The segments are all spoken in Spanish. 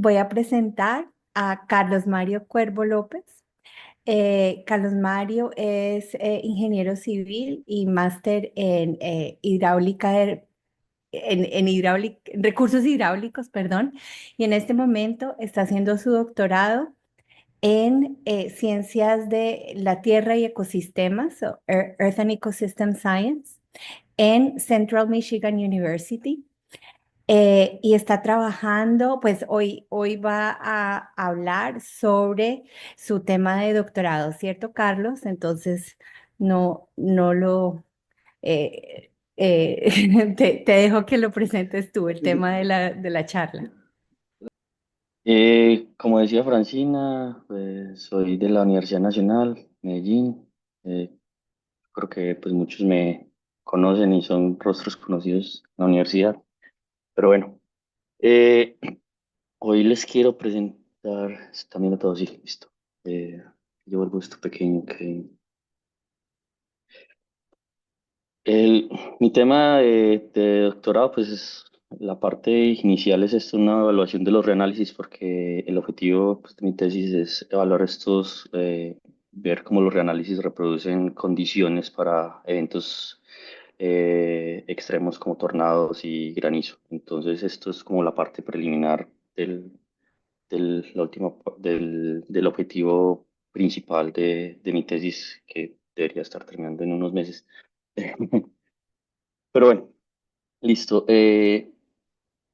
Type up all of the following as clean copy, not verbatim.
Voy a presentar a Carlos Mario Cuervo López. Carlos Mario es ingeniero civil y máster en hidráulica, en recursos hidráulicos, perdón, y en este momento está haciendo su doctorado en ciencias de la tierra y ecosistemas, o Earth and Ecosystem Science, en Central Michigan University. Y está trabajando, pues hoy va a hablar sobre su tema de doctorado, ¿cierto, Carlos? Entonces, no lo, te dejo que lo presentes tú, el tema de la charla. Como decía Francina, pues soy de la Universidad Nacional, Medellín. Creo que pues muchos me conocen y son rostros conocidos en la universidad. Pero bueno, eh, hoy les quiero presentar, está viendo todo, sí, listo. Yo vuelvo esto pequeño que el, mi tema de doctorado, pues es la parte inicial es esto, una evaluación de los reanálisis, porque el objetivo pues, de mi tesis es evaluar estos, ver cómo los reanálisis reproducen condiciones para eventos extremos como tornados y granizo. Entonces, esto es como la parte preliminar la última, del objetivo principal de mi tesis, que debería estar terminando en unos meses. Pero bueno, listo.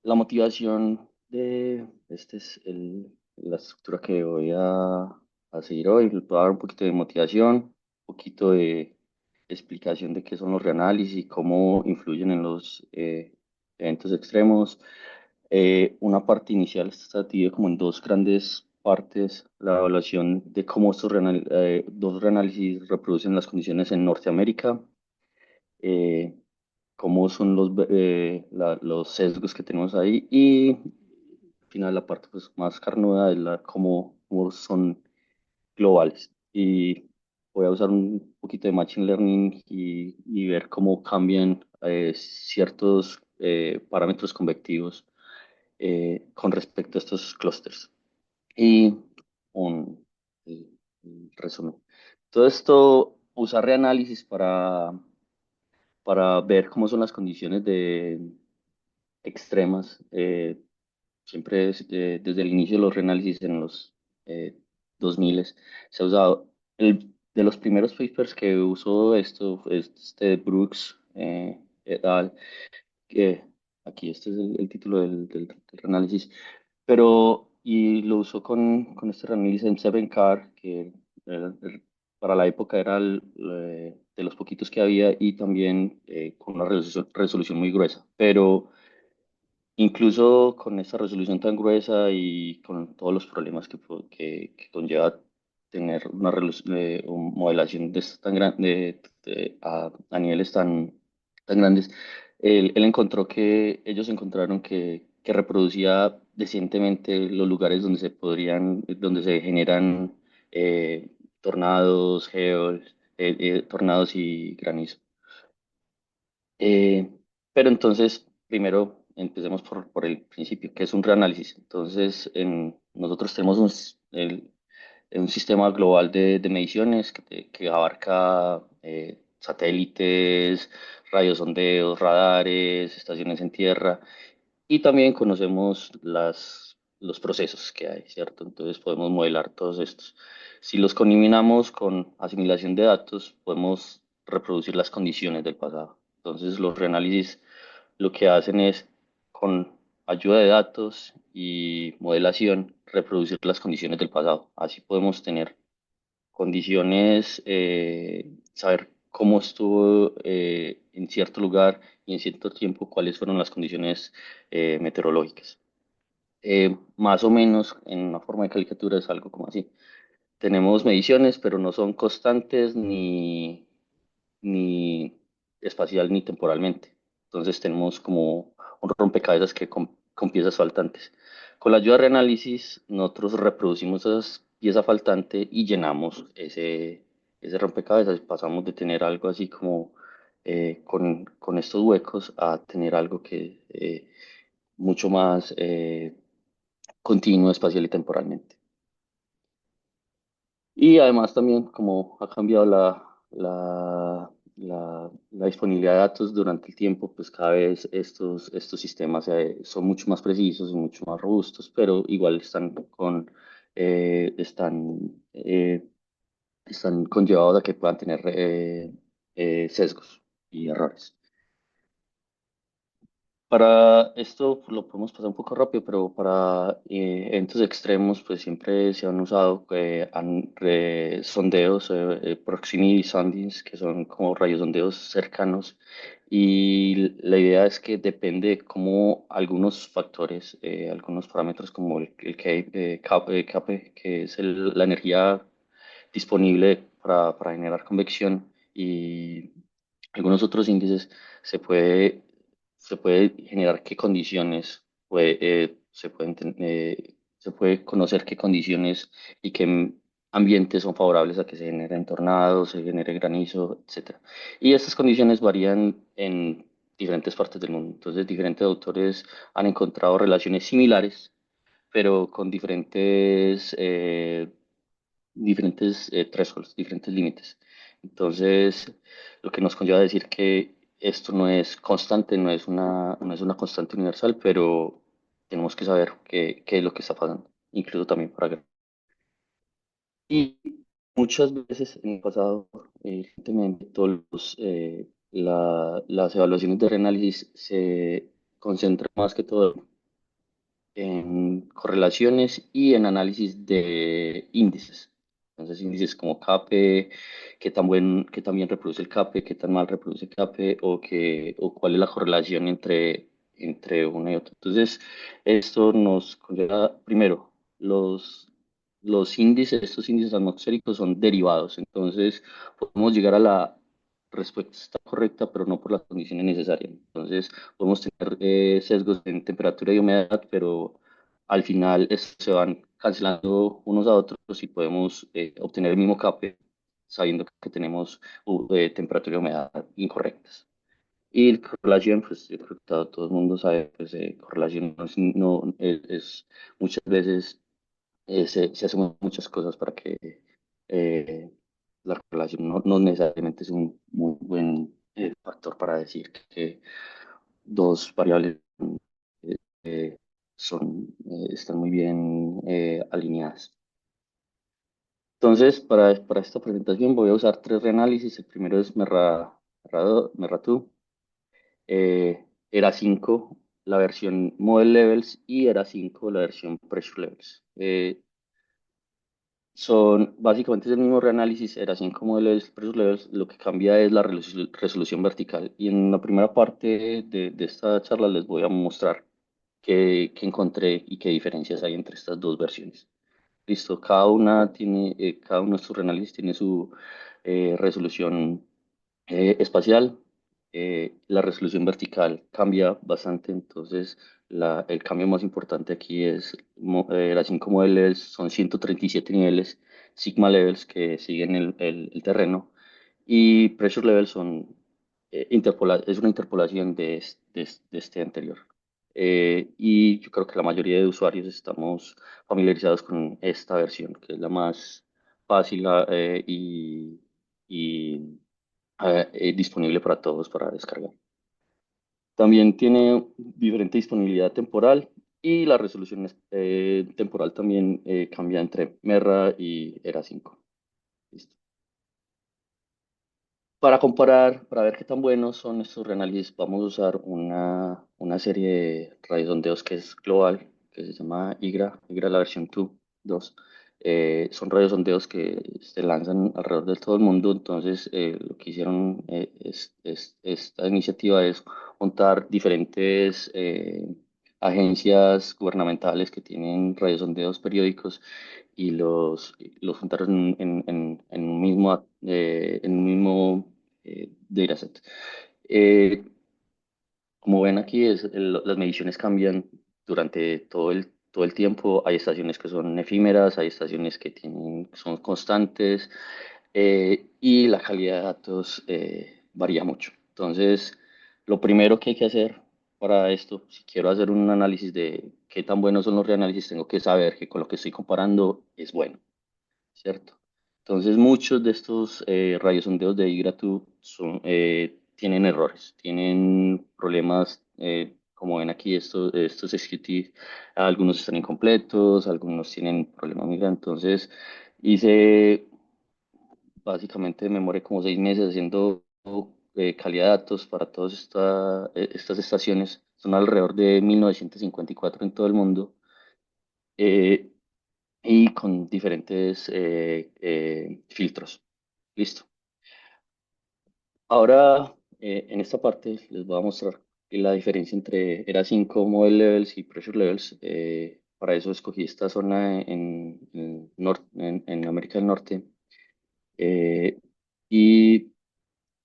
La motivación de este es la estructura que voy a seguir hoy. Les voy a dar un poquito de motivación, un poquito de explicación de qué son los reanálisis y cómo influyen en los eventos extremos. Una parte inicial está dividida como en dos grandes partes: la evaluación de cómo estos dos reanálisis reproducen las condiciones en Norteamérica, eh, cómo son los sesgos que tenemos ahí, y al final la parte pues, más carnuda es cómo son globales. Y voy a usar un poquito de Machine Learning y ver cómo cambian ciertos parámetros convectivos con respecto a estos clústeres. Y un el resumen. Todo esto usa reanálisis para ver cómo son las condiciones extremas. Siempre desde el inicio de los reanálisis en los 2000 se ha usado. De los primeros papers que usó esto fue este de Brooks et al, que aquí este es el título del reanálisis, pero y lo usó con este reanálisis en 7CAR, que para la época era de los poquitos que había, y también con una resolución muy gruesa. Pero incluso con esta resolución tan gruesa y con todos los problemas que conlleva tener una modelación tan grande a niveles tan grandes, él encontró que ellos encontraron que reproducía decentemente los lugares donde se generan tornados, tornados y granizo. Eh, pero entonces, primero empecemos por el principio, que es un reanálisis. Entonces, nosotros tenemos un sistema global de mediciones que abarca satélites, radiosondeos, radares, estaciones en tierra, y también conocemos los procesos que hay, ¿cierto? Entonces podemos modelar todos estos. Si los combinamos con asimilación de datos, podemos reproducir las condiciones del pasado. Entonces los reanálisis lo que hacen es, con ayuda de datos y modelación, reproducir las condiciones del pasado. Así podemos tener condiciones, saber cómo estuvo en cierto lugar y en cierto tiempo, cuáles fueron las condiciones meteorológicas. Más o menos en una forma de caricatura es algo como así. Tenemos mediciones, pero no son constantes ni espacial ni temporalmente. Entonces tenemos como un rompecabezas con piezas faltantes. Con la ayuda de reanálisis, nosotros reproducimos esas piezas faltantes y llenamos ese rompecabezas. Pasamos de tener algo así como con estos huecos a tener algo que mucho más continuo espacial y temporalmente. Y además también como ha cambiado la disponibilidad de datos durante el tiempo, pues cada vez estos sistemas son mucho más precisos y mucho más robustos, pero igual eh, están, eh, están conllevados a que puedan tener sesgos y errores. Para esto pues, lo podemos pasar un poco rápido, pero para eventos extremos pues siempre se han usado sondeos, proximity soundings, que son como radiosondeos cercanos. Y la idea es que depende de cómo algunos factores, algunos parámetros como el Kp, que es la energía disponible para generar convección y algunos otros índices, se puede, se puede generar qué condiciones se puede conocer qué condiciones y qué ambientes son favorables a que se generen tornados, se genere granizo, etcétera. Y estas condiciones varían en diferentes partes del mundo. Entonces, diferentes autores han encontrado relaciones similares, pero con diferentes thresholds, diferentes límites. Entonces, lo que nos conlleva a decir que esto no es constante, no es una constante universal, pero tenemos que saber qué es lo que está pasando, incluso también para... Y muchas veces en el pasado, recientemente, las evaluaciones de reanálisis se concentran más que todo en correlaciones y en análisis de índices. Entonces, índices como CAPE, qué tan bien reproduce el CAPE, qué tan mal reproduce el CAPE, o cuál es la correlación entre uno y otro. Entonces, esto nos conlleva, primero, estos índices atmosféricos son derivados. Entonces, podemos llegar a la respuesta correcta, pero no por las condiciones necesarias. Entonces, podemos tener sesgos en temperatura y humedad, pero al final se van cancelando unos a otros y podemos obtener el mismo CAPE sabiendo que tenemos temperatura y humedad incorrectas. Y correlación, pues yo creo que todo el mundo sabe, pues correlación muchas veces se asumen muchas cosas para que eh, la correlación no necesariamente es un muy buen factor para decir que dos variables eh, eh, están muy bien alineadas. Entonces, para esta presentación voy a usar tres reanálisis. El primero es Merra2, ERA5, la versión Model Levels, y ERA5, la versión Pressure Levels. Son básicamente es el mismo reanálisis, ERA5 Model Levels, Pressure Levels. Lo que cambia es la resolución vertical. Y en la primera parte de esta charla les voy a mostrar qué encontré y qué diferencias hay entre estas dos versiones. Listo, cada uno de estos reanálisis tiene su resolución espacial. La resolución vertical cambia bastante, entonces el cambio más importante aquí es las 5 modelos, son 137 niveles, sigma levels que siguen el terreno, y pressure levels es una interpolación de este anterior. Y yo creo que la mayoría de usuarios estamos familiarizados con esta versión, que es la más fácil y disponible para todos para descargar. También tiene diferente disponibilidad temporal y la resolución temporal también cambia entre Merra y ERA5. Listo. Para comparar, para ver qué tan buenos son estos reanálisis, vamos a usar una serie de radiosondeos que es global, que se llama IGRA la versión 2. Son radiosondeos que se lanzan alrededor de todo el mundo, entonces lo que hicieron esta iniciativa es juntar diferentes agencias gubernamentales que tienen radiosondeos periódicos y los juntaron en un mismo dataset. Eh, Como ven aquí, las mediciones cambian durante todo el tiempo. Hay estaciones que son efímeras, hay estaciones son constantes, y la calidad de datos varía mucho. Entonces, lo primero que hay que hacer para esto, si quiero hacer un análisis de qué tan buenos son los reanálisis, tengo que saber que con lo que estoy comparando es bueno, ¿cierto? Entonces, muchos de estos radiosondeos de IGRA-2 tienen errores, tienen problemas, como ven aquí, estos SQT, algunos están incompletos, algunos tienen problemas muy grandes. Entonces, hice, básicamente, me demoré como 6 meses haciendo calidad de datos para todas estas estaciones. Son alrededor de 1954 en todo el mundo. eh, y con diferentes filtros. Listo. Ahora, en esta parte les voy a mostrar la diferencia entre ERA 5, Model Levels y Pressure Levels. Para eso escogí esta zona en América del Norte. eh, y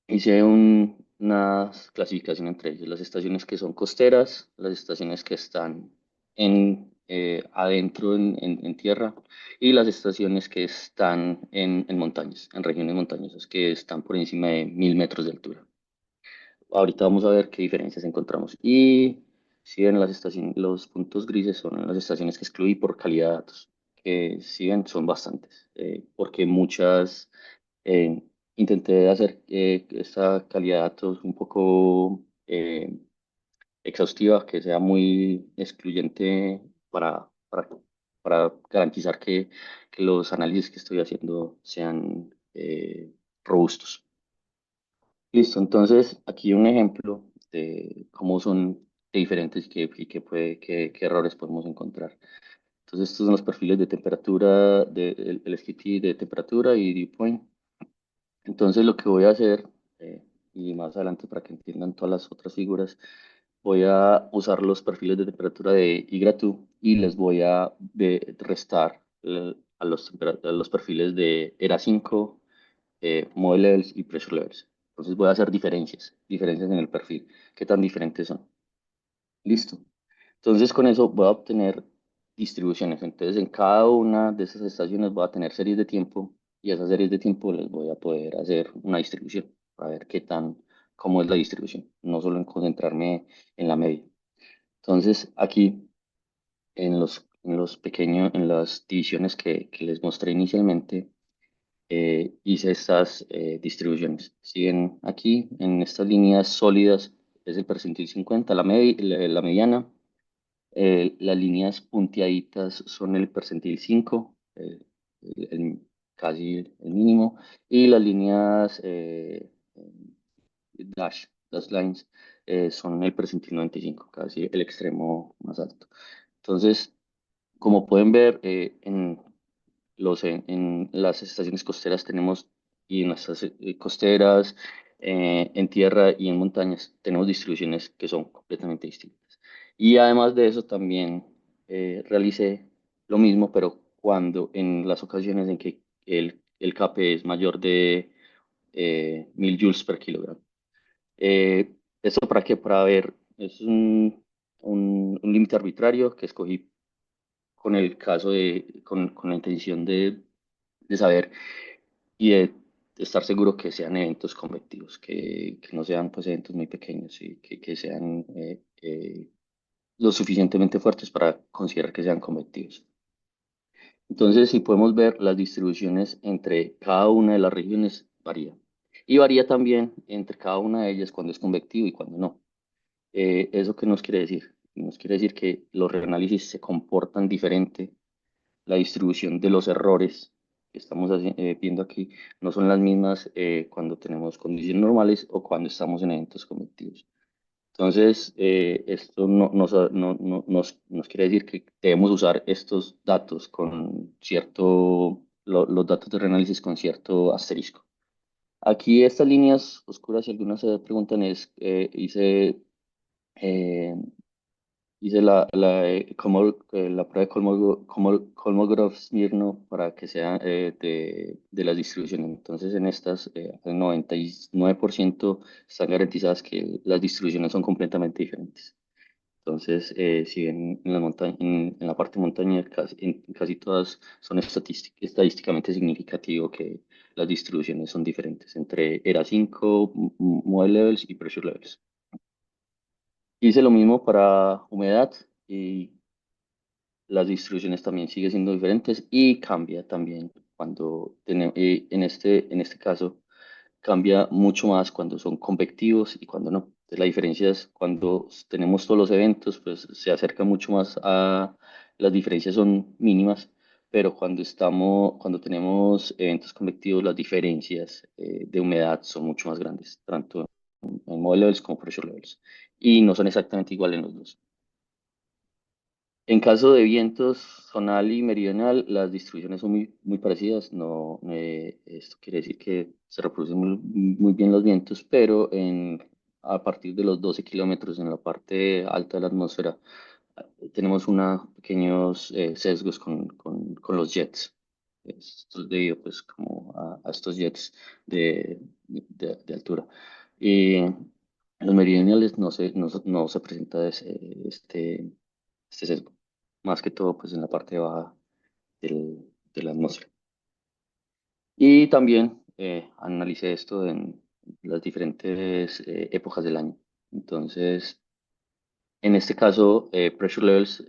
hice una clasificación entre ellos, las estaciones que son costeras, las estaciones que están adentro en tierra y las estaciones que están en montañas, en regiones montañosas, que están por encima de 1000 metros de altura. Ahorita vamos a ver qué diferencias encontramos. Y si ven las estaciones, los puntos grises son las estaciones que excluí por calidad de datos, que si ven son bastantes, porque muchas eh, intenté hacer esta calidad de datos un poco exhaustiva, que sea muy excluyente para garantizar que los análisis que estoy haciendo sean robustos. Listo, entonces aquí un ejemplo de cómo son de diferentes qué errores podemos encontrar. Entonces estos son los perfiles de temperatura, el SQT de temperatura y dew point. Entonces lo que voy a hacer, y más adelante para que entiendan todas las otras figuras, voy a usar los perfiles de temperatura de IGRA-2 y les voy a restar a los perfiles de ERA 5, Model Levels y Pressure Levels. Entonces voy a hacer diferencias en el perfil. ¿Qué tan diferentes son? Listo. Entonces con eso voy a obtener distribuciones. Entonces en cada una de esas estaciones voy a tener series de tiempo y a esas series de tiempo les voy a poder hacer una distribución para ver cómo es la distribución, no solo en concentrarme en la media. Entonces aquí en las divisiones que les mostré inicialmente, hice estas distribuciones. Si ven aquí, en estas líneas sólidas es el percentil 50, la mediana. Las líneas punteaditas son el percentil 5, casi el mínimo. Y las líneas dash lines, son el percentil 95, casi el extremo más alto. Entonces, como pueden ver, en las estaciones costeras tenemos, y en las costeras, en tierra y en montañas, tenemos distribuciones que son completamente distintas. Y además de eso, también realicé lo mismo, pero cuando en las ocasiones en que el KP es mayor de 1000 joules per kilogramo. ¿Esto para qué? Para ver, es un límite arbitrario que escogí con el caso con la intención de saber y de estar seguro que sean eventos convectivos, que no sean pues eventos muy pequeños y que sean lo suficientemente fuertes para considerar que sean convectivos. Entonces, si podemos ver, las distribuciones entre cada una de las regiones varía. Y varía también entre cada una de ellas cuando es convectivo y cuando no. ¿Eso qué nos quiere decir? Nos quiere decir que los reanálisis se comportan diferente, la distribución de los errores que estamos viendo aquí no son las mismas cuando tenemos condiciones normales o cuando estamos en eventos convectivos. Entonces, esto nos quiere decir que debemos usar estos datos con los datos de reanálisis con cierto asterisco. Aquí estas líneas oscuras, si algunas se preguntan, eh, hice la prueba de Kolmogorov-Smirnov para que sea de las distribuciones. Entonces, en estas, el 99% están garantizadas que las distribuciones son completamente diferentes. Entonces, si ven en la parte montaña, en casi todas son estadísticamente significativo que las distribuciones son diferentes entre ERA 5, Model Levels y Pressure Levels. Hice lo mismo para humedad y las distribuciones también siguen siendo diferentes y cambia también cuando tenemos, en este caso, cambia mucho más cuando son convectivos y cuando no. Entonces, la diferencia es cuando tenemos todos los eventos, pues se acerca mucho más a, las diferencias son mínimas, pero cuando tenemos eventos convectivos, las diferencias de humedad son mucho más grandes, tanto en mode levels como pressure levels, y no son exactamente iguales en los dos. En caso de vientos zonal y meridional, las distribuciones son muy parecidas. No, esto quiere decir que se reproducen muy bien los vientos, pero a partir de los 12 kilómetros en la parte alta de la atmósfera, tenemos unos pequeños sesgos con los jets. Esto es debido pues como a estos jets de altura. Y en los meridionales no se presenta este sesgo, más que todo pues en la parte baja de la atmósfera. Y también analicé esto en las diferentes épocas del año. Entonces, en este caso, pressure levels,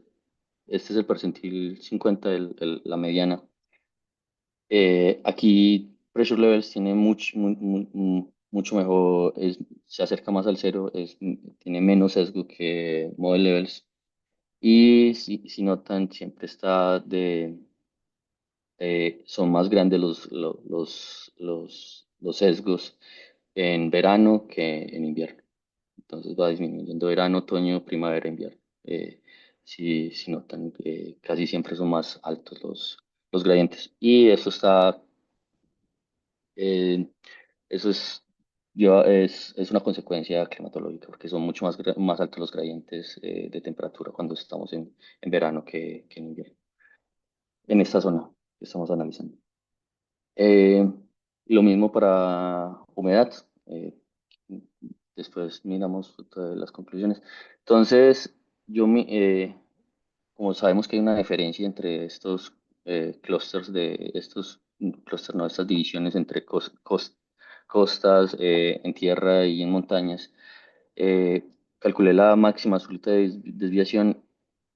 este es el percentil 50, la mediana. Aquí pressure levels tiene mucho mejor, se acerca más al cero, tiene menos sesgo que model levels. Y si notan, siempre está son más grandes los sesgos en verano que en invierno. Entonces va disminuyendo verano, otoño, primavera, invierno. Si notan, casi siempre son más altos los gradientes. Y eh, eso es una consecuencia climatológica, porque son mucho más altos los gradientes de temperatura cuando estamos en verano que en invierno, en esta zona que estamos analizando. Eh, lo mismo para humedad. eh, Después miramos todas las conclusiones. Entonces, como sabemos que hay una diferencia entre estos clústeres clústeres, no, estas divisiones entre costas, en tierra y en montañas, eh, calculé la máxima absoluta de desviación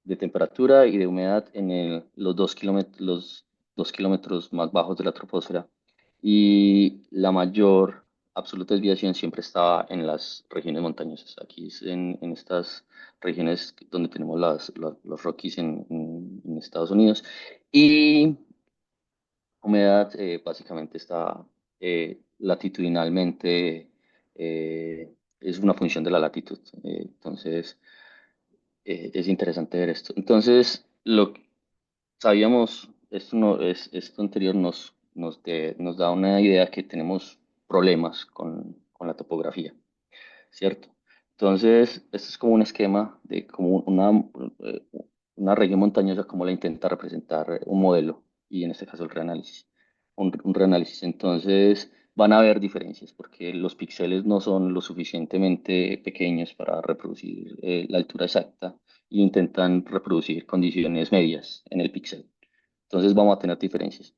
de temperatura y de humedad en los 2 kilómetros más bajos de la troposfera. Y la mayor absoluta desviación siempre estaba en las regiones montañosas. Aquí es en estas regiones donde tenemos los Rockies en Estados Unidos. Y humedad básicamente está latitudinalmente, es una función de la latitud. Entonces, es interesante ver esto. Entonces, sabíamos, esto, no, esto anterior nos da una idea que tenemos problemas con la topografía, ¿cierto? Entonces, esto es como un esquema de como eh, una región montañosa, como la intenta representar un modelo, y en este caso el reanálisis. Un reanálisis. Entonces, van a haber diferencias, porque los píxeles no son lo suficientemente pequeños para reproducir la altura exacta, e intentan reproducir condiciones medias en el píxel. Entonces, vamos a tener diferencias.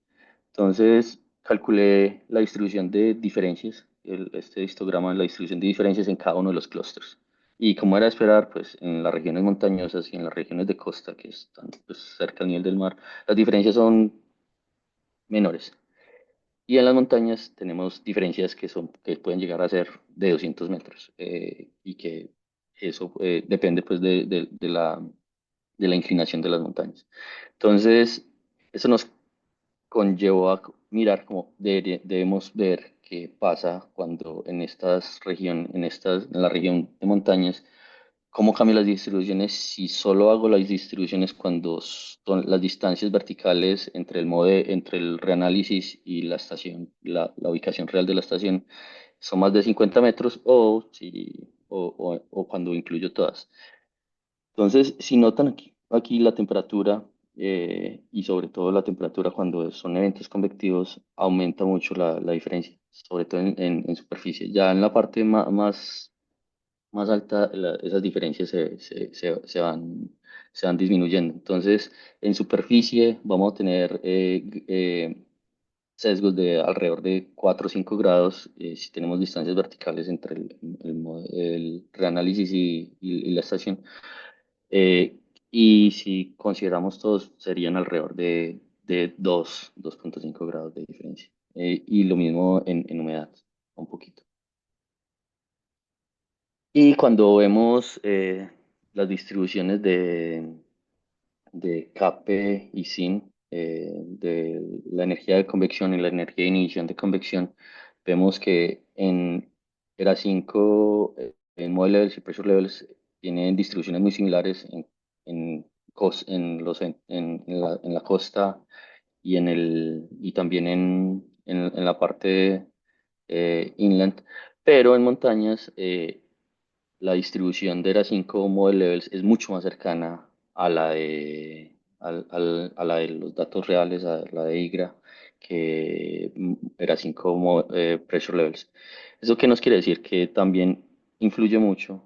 Entonces, calculé la distribución de diferencias, este histograma es la distribución de diferencias en cada uno de los clústeres. Y como era de esperar, pues en las regiones montañosas y en las regiones de costa, que están pues, cerca al nivel del mar, las diferencias son menores. Y en las montañas tenemos diferencias que pueden llegar a ser de 200 metros, y que eso depende pues de la inclinación de las montañas. Entonces, eso nos conllevó a mirar cómo debemos ver qué pasa cuando en la región de montañas, cómo cambian las distribuciones si solo hago las distribuciones cuando son las distancias verticales entre el reanálisis y la estación, la ubicación real de la estación son más de 50 metros o cuando incluyo todas. Entonces, si notan aquí la temperatura, y sobre todo la temperatura cuando son eventos convectivos, aumenta mucho la diferencia, sobre todo en superficie. Ya en la parte más alta, esas diferencias se van disminuyendo. Entonces, en superficie vamos a tener sesgos de alrededor de 4 o 5 grados si tenemos distancias verticales entre el reanálisis y la estación. y si consideramos todos serían alrededor de 2.5 grados de diferencia. Y lo mismo en humedad, un poquito. Y cuando vemos las distribuciones de Kp y Sin, de la energía de convección y la energía de inhibición de convección, vemos que en ERA 5, en Mode Levels y Pressure Levels, tienen distribuciones muy similares en la costa y también en la parte inland, pero en montañas la distribución de ERA 5 Model Levels es mucho más cercana a a la de los datos reales, a la de IGRA, que ERA 5 Pressure Levels. ¿Eso qué nos quiere decir? Que también influye mucho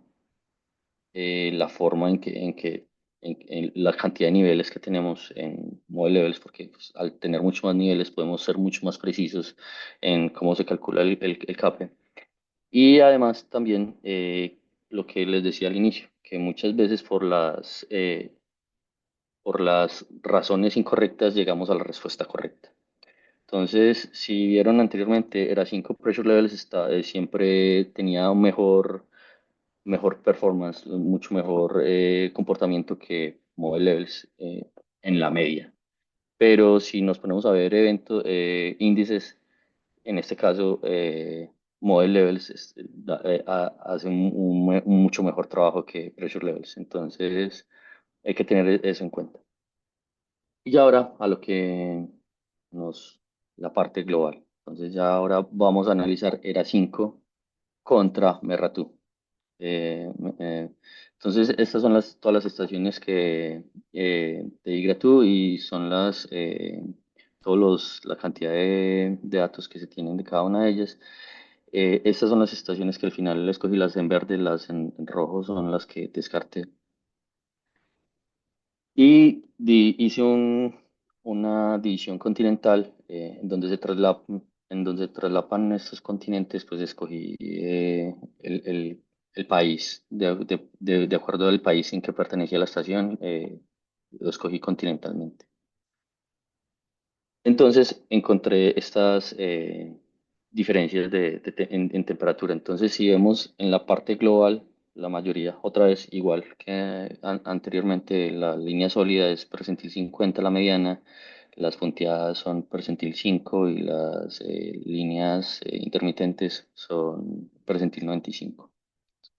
la forma en la cantidad de niveles que tenemos en Model Levels, porque pues, al tener mucho más niveles podemos ser mucho más precisos en cómo se calcula el CAPE. Y además también lo que les decía al inicio, que muchas veces por las razones incorrectas llegamos a la respuesta correcta. Entonces, si vieron anteriormente, era 5 pressure levels siempre tenía un mejor performance, mucho mejor comportamiento que mobile levels en la media. Pero si nos ponemos a ver índices, en este caso, Model Levels hace un mucho mejor trabajo que Pressure Levels. Entonces, hay que tener eso en cuenta. Y ya ahora a lo que nos, la parte global. Entonces, ya ahora vamos a analizar ERA 5 contra Merratú. Eh, eh, entonces, estas son todas las estaciones de IGRA2 y son la cantidad de datos que se tienen de cada una de ellas. Estas son las estaciones que al final escogí, las en verde, las en rojo son las que descarté. Y hice una división continental en donde se traslapan estos continentes, pues escogí el país, de acuerdo al país en que pertenecía la estación, lo escogí continentalmente. Entonces encontré estas diferencias en temperatura. Entonces, si vemos en la parte global, la mayoría, otra vez igual que anteriormente, la línea sólida es percentil 50 la mediana, las punteadas son percentil 5 y las líneas intermitentes son percentil 95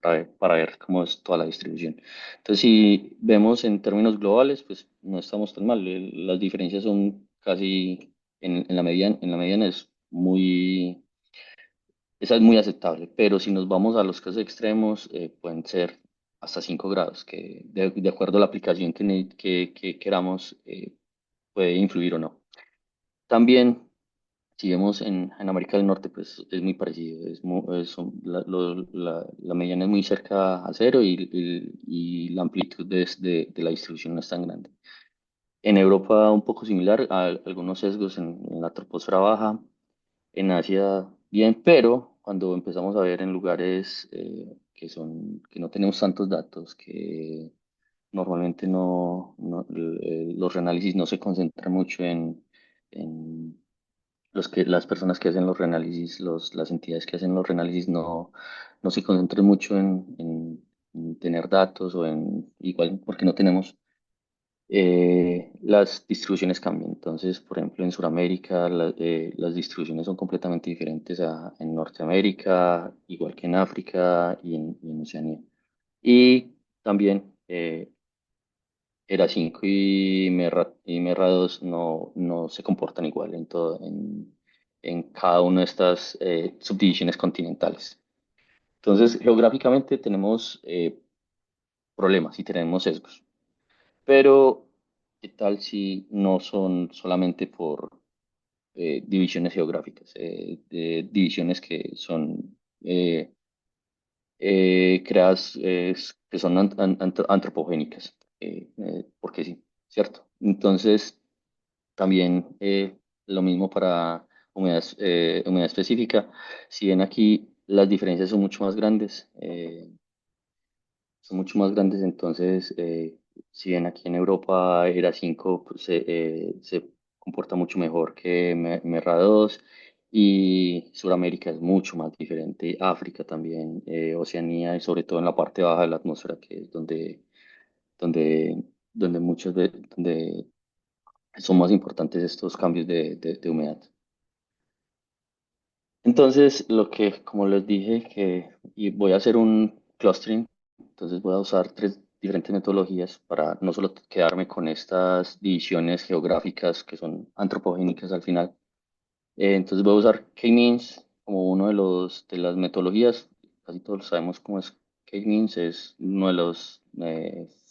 para ver cómo es toda la distribución. Entonces, si vemos en términos globales, pues no estamos tan mal. Las diferencias son casi en la mediana esa es muy aceptable, pero si nos vamos a los casos extremos, pueden ser hasta 5 grados, que de acuerdo a la aplicación que queramos, puede influir o no. También si vemos en América del Norte, pues es muy parecido. La mediana es muy cerca a cero y la amplitud de la distribución no es tan grande. En Europa un poco similar, a algunos sesgos en la troposfera baja. En Asia bien, pero cuando empezamos a ver en lugares que no tenemos tantos datos, que normalmente los reanálisis no se concentran mucho en las personas que hacen los reanálisis, las entidades que hacen los reanálisis no se concentran mucho en tener datos igual porque no tenemos, las distribuciones cambian. Entonces, por ejemplo, en Sudamérica las distribuciones son completamente diferentes en Norteamérica, igual que en África y en Oceanía. Y también ERA 5 y MERRA 2 no se comportan igual en cada una de estas subdivisiones continentales. Entonces, geográficamente tenemos problemas y tenemos sesgos. Pero, ¿qué tal si no son solamente por divisiones geográficas? Divisiones que son creadas, que son antropogénicas, porque sí, ¿cierto? Entonces, también lo mismo para humedad específica. Si ven aquí, las diferencias son mucho más grandes. Entonces si bien aquí en Europa ERA 5 pues, se comporta mucho mejor que MERRA 2 y Sudamérica es mucho más diferente, África también, Oceanía y sobre todo en la parte baja de la atmósfera que es donde, donde donde son más importantes estos cambios de humedad. Entonces, como les dije, y voy a hacer un clustering, entonces voy a usar tres diferentes metodologías para no solo quedarme con estas divisiones geográficas que son antropogénicas al final. Entonces voy a usar K-means como uno de las metodologías. Casi todos sabemos cómo es K-means, es uno de los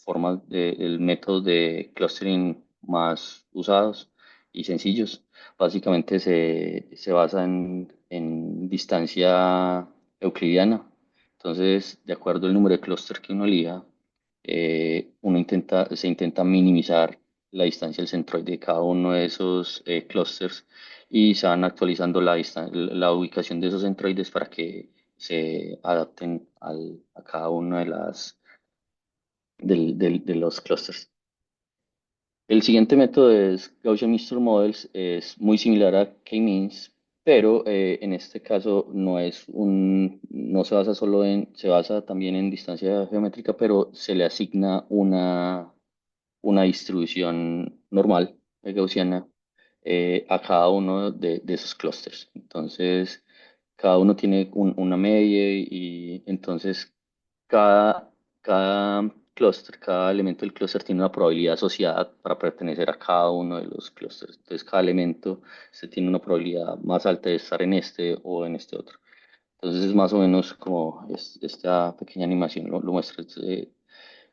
formas el método de clustering más usados y sencillos. Básicamente se basa en distancia euclidiana. Entonces, de acuerdo al número de clúster que uno elija, se intenta minimizar la distancia del centroide de cada uno de esos clústeres y se van actualizando la ubicación de esos centroides para que se adapten a cada una de los clústeres. El siguiente método es Gaussian Mixture Models, es muy similar a K-means, pero en este caso no se basa se basa también en distancia geométrica, pero se le asigna una distribución normal gaussiana a cada uno de esos clústeres. Entonces, cada uno tiene una media y entonces cada, cada clúster, cada elemento del clúster tiene una probabilidad asociada para pertenecer a cada uno de los clústeres. Entonces, cada elemento se tiene una probabilidad más alta de estar en este o en este otro. Entonces, es más o menos como esta pequeña animación lo muestra.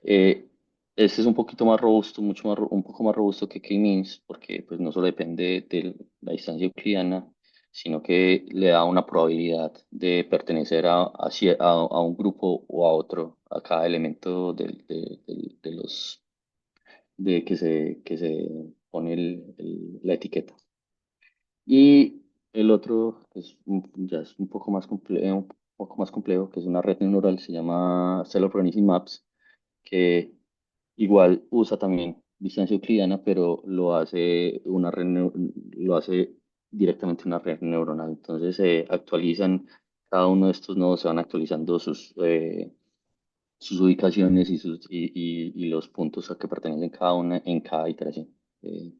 Eh, este es un poquito más robusto, un poco más robusto que K-means, porque pues no solo depende de la distancia euclidiana, sino que le da una probabilidad de pertenecer a un grupo o a otro, a cada elemento de los que se pone la etiqueta. Y el otro ya es un poco más complejo, que es una red neuronal, se llama Self-Organizing Maps, que igual usa también distancia euclidiana, pero lo hace directamente una red neuronal. Entonces se actualizan, cada uno de estos nodos se van actualizando sus ubicaciones y los puntos a que pertenecen cada una en cada iteración. Eh,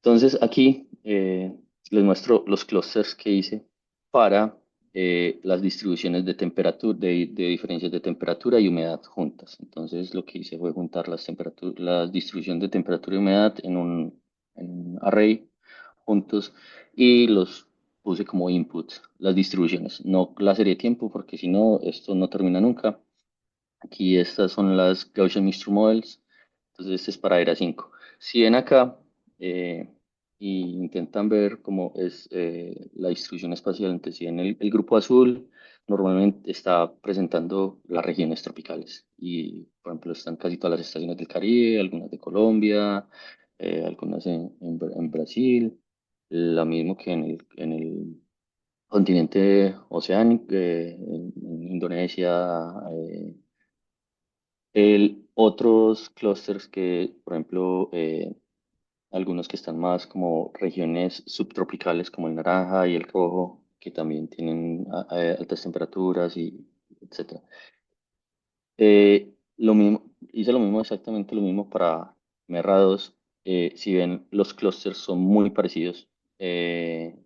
entonces aquí les muestro los clusters que hice para las distribuciones de temperatura, de diferencias de temperatura y humedad juntas. Entonces lo que hice fue juntar las distribuciones de temperatura y humedad en un array juntos y los puse como input, las distribuciones, no la serie de tiempo, porque si no, esto no termina nunca. Aquí estas son las Gaussian Mixture Models. Entonces este es para ERA 5. Si ven acá y intentan ver cómo es la distribución espacial, entonces si ven el grupo azul normalmente está presentando las regiones tropicales. Y por ejemplo están casi todas las estaciones del Caribe, algunas de Colombia, algunas en Brasil, lo mismo que en el continente oceánico, en Indonesia, otros clústeres por ejemplo, algunos que están más como regiones subtropicales, como el naranja y el rojo, que también tienen altas temperaturas y etcétera. Hice lo mismo, exactamente lo mismo para MERRA 2. Si ven, los clústeres son muy parecidos. Eh,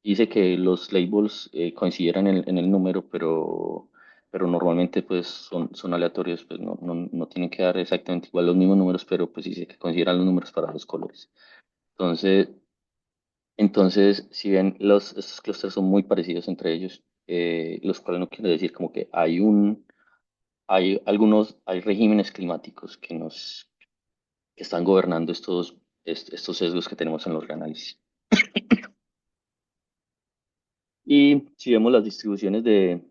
Hice que los labels coincidieran en el número, pero normalmente pues son aleatorios, pues no tienen que dar exactamente igual los mismos números, pero pues hice que consideran los números para los colores. Entonces, entonces si ven, estos clústeres son muy parecidos entre ellos, los cuales no quiere decir como que hay regímenes climáticos que están gobernando estos sesgos que tenemos en los análisis. Y si vemos las distribuciones de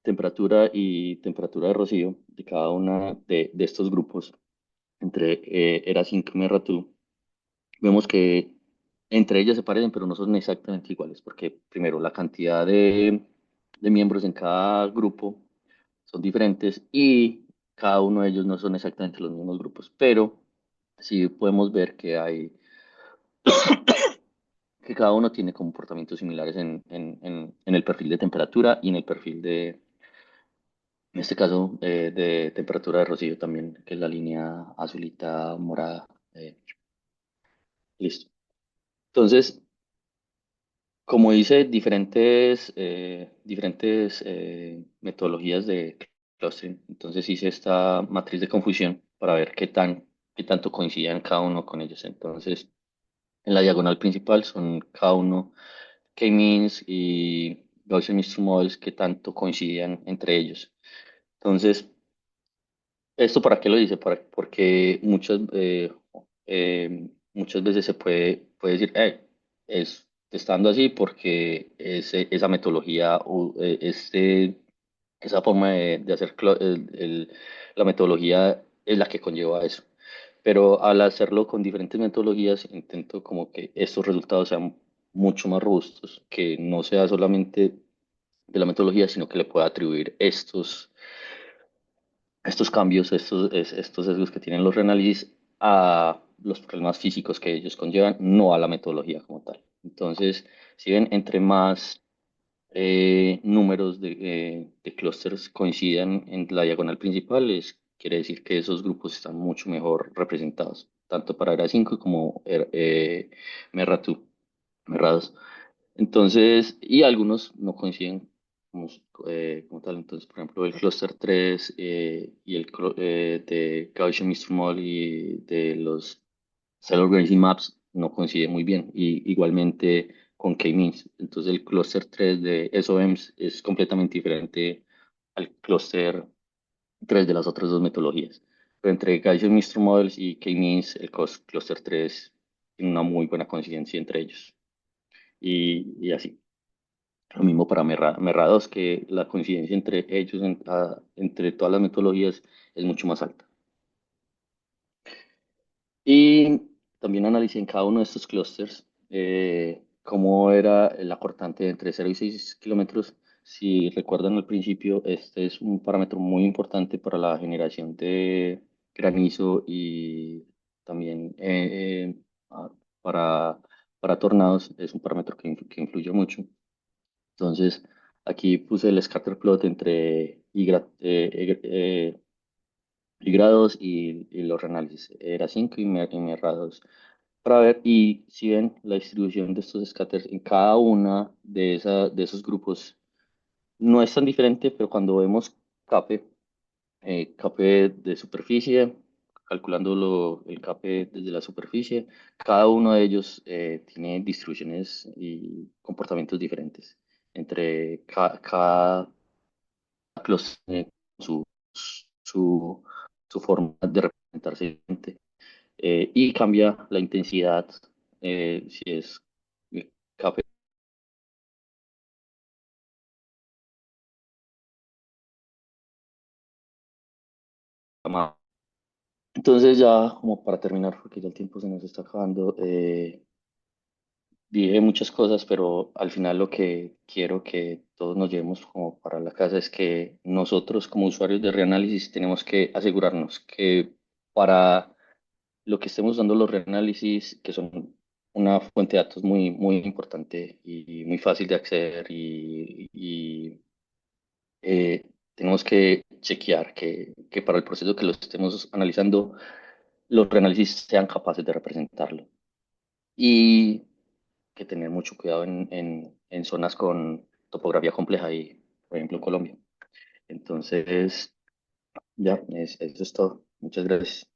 temperatura y temperatura de rocío de cada una de estos grupos, entre ERA 5 y MERRA 2, vemos que entre ellas se parecen, pero no son exactamente iguales, porque primero la cantidad de miembros en cada grupo son diferentes y cada uno de ellos no son exactamente los mismos grupos, pero sí podemos ver que hay, que cada uno tiene comportamientos similares en el perfil de temperatura y en el perfil de, en este caso, de temperatura de rocío también, que es la línea azulita morada. Listo. Entonces, como dice, diferentes metodologías de clustering. Entonces hice esta matriz de confusión para ver qué tanto coincidían cada uno con ellos. Entonces, en la diagonal principal son cada uno K-means y Gaussian Mixture Models que tanto coincidían entre ellos. Entonces, ¿esto para qué lo dice? Porque muchas veces se puede decir, es estando así porque esa metodología o esa forma de hacer la metodología es la que conlleva eso. Pero al hacerlo con diferentes metodologías, intento como que estos resultados sean mucho más robustos, que no sea solamente de la metodología, sino que le pueda atribuir estos cambios, estos sesgos que tienen los reanálisis a los problemas físicos que ellos conllevan, no a la metodología como tal. Entonces, si ven, entre más números de clústeres coincidan en la diagonal principal, quiere decir que esos grupos están mucho mejor representados, tanto para ERA5 como MERRA2. MERRA2. Entonces, y algunos no coinciden como, como tal. Entonces, por ejemplo, el Cluster 3 y de Gaussian Mixture Model y de los Cellular Grazing Maps no coinciden muy bien. Y igualmente con K-means. Entonces, el Cluster 3 de SOMs es completamente diferente al Cluster 3 de las otras dos metodologías. Pero entre Gaussian Mixture Models y K-means, el Cluster 3 tiene una muy buena coincidencia entre ellos. Y así. Lo mismo para Merra 2, que la coincidencia entre ellos, entre todas las metodologías, es mucho más alta. Y también analicé en cada uno de estos clústeres cómo era la cortante entre 0 y 6 kilómetros. Si recuerdan al principio, este es un parámetro muy importante para la generación de granizo y también para, para tornados. Es un parámetro que influye mucho. Entonces, aquí puse el scatter plot entre y grados y los reanálisis. Era 5 y me era 2 para ver y si ven la distribución de estos scatters en cada una de esos grupos no es tan diferente, pero cuando vemos CAPE, CAPE de superficie, calculando el CAPE desde la superficie, cada uno de ellos tiene distribuciones y comportamientos diferentes entre cada clúster, su, su, su forma de representarse y cambia la intensidad si es café. Entonces ya como para terminar, porque ya el tiempo se nos está acabando, dije muchas cosas, pero al final lo que quiero que todos nos llevemos como para la casa es que nosotros como usuarios de reanálisis tenemos que asegurarnos que para lo que estemos usando los reanálisis, que son una fuente de datos muy importante y muy fácil de acceder tenemos que chequear que para el proceso que lo estemos analizando, los reanálisis sean capaces de representarlo. Y que tener mucho cuidado en zonas con topografía compleja y, por ejemplo, Colombia. Entonces, ya, eso es todo. Muchas gracias.